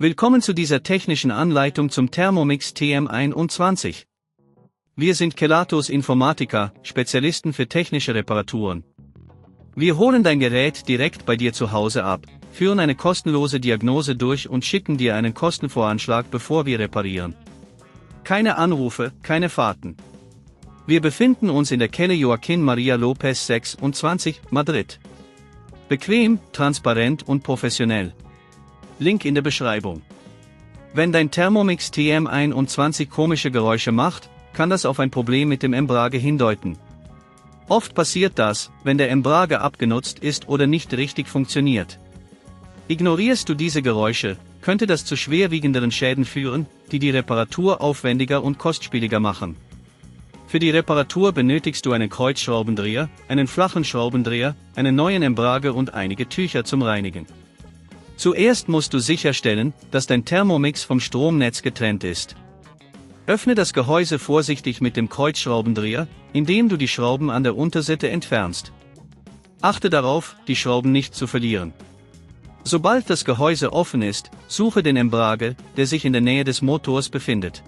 Willkommen zu dieser technischen Anleitung zum Thermomix TM21. Wir sind Kelatos Informática, Spezialisten für technische Reparaturen. Wir holen dein Gerät direkt bei dir zu Hause ab, führen eine kostenlose Diagnose durch und schicken dir einen Kostenvoranschlag, bevor wir reparieren. Keine Anrufe, keine Fahrten. Wir befinden uns in der Calle Joaquín María López 26, Madrid. Bequem, transparent und professionell. Link in der Beschreibung. Wenn dein Thermomix TM21 komische Geräusche macht, kann das auf ein Problem mit dem Embrague hindeuten. Oft passiert das, wenn der Embrague abgenutzt ist oder nicht richtig funktioniert. Ignorierst du diese Geräusche, könnte das zu schwerwiegenderen Schäden führen, die die Reparatur aufwendiger und kostspieliger machen. Für die Reparatur benötigst du einen Kreuzschraubendreher, einen flachen Schraubendreher, einen neuen Embrague und einige Tücher zum Reinigen. Zuerst musst du sicherstellen, dass dein Thermomix vom Stromnetz getrennt ist. Öffne das Gehäuse vorsichtig mit dem Kreuzschraubendreher, indem du die Schrauben an der Unterseite entfernst. Achte darauf, die Schrauben nicht zu verlieren. Sobald das Gehäuse offen ist, suche den Embrague, der sich in der Nähe des Motors befindet.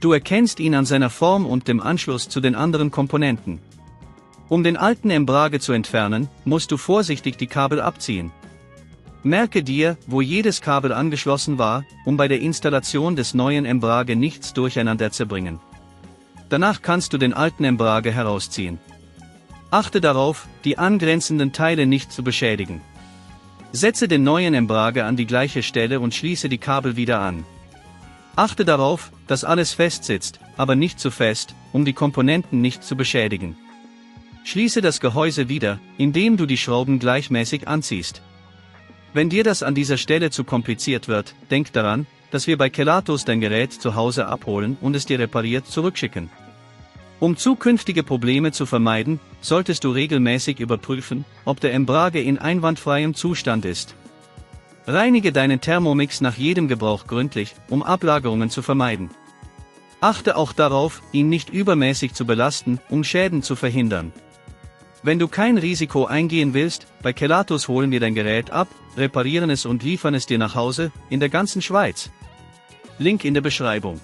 Du erkennst ihn an seiner Form und dem Anschluss zu den anderen Komponenten. Um den alten Embrague zu entfernen, musst du vorsichtig die Kabel abziehen. Merke dir, wo jedes Kabel angeschlossen war, um bei der Installation des neuen Embrague nichts durcheinander zu bringen. Danach kannst du den alten Embrague herausziehen. Achte darauf, die angrenzenden Teile nicht zu beschädigen. Setze den neuen Embrague an die gleiche Stelle und schließe die Kabel wieder an. Achte darauf, dass alles fest sitzt, aber nicht zu fest, um die Komponenten nicht zu beschädigen. Schließe das Gehäuse wieder, indem du die Schrauben gleichmäßig anziehst. Wenn dir das an dieser Stelle zu kompliziert wird, denk daran, dass wir bei Kelatos dein Gerät zu Hause abholen und es dir repariert zurückschicken. Um zukünftige Probleme zu vermeiden, solltest du regelmäßig überprüfen, ob der Embrague in einwandfreiem Zustand ist. Reinige deinen Thermomix nach jedem Gebrauch gründlich, um Ablagerungen zu vermeiden. Achte auch darauf, ihn nicht übermäßig zu belasten, um Schäden zu verhindern. Wenn du kein Risiko eingehen willst, bei Kelatos holen wir dein Gerät ab, reparieren es und liefern es dir nach Hause, in der ganzen Schweiz. Link in der Beschreibung.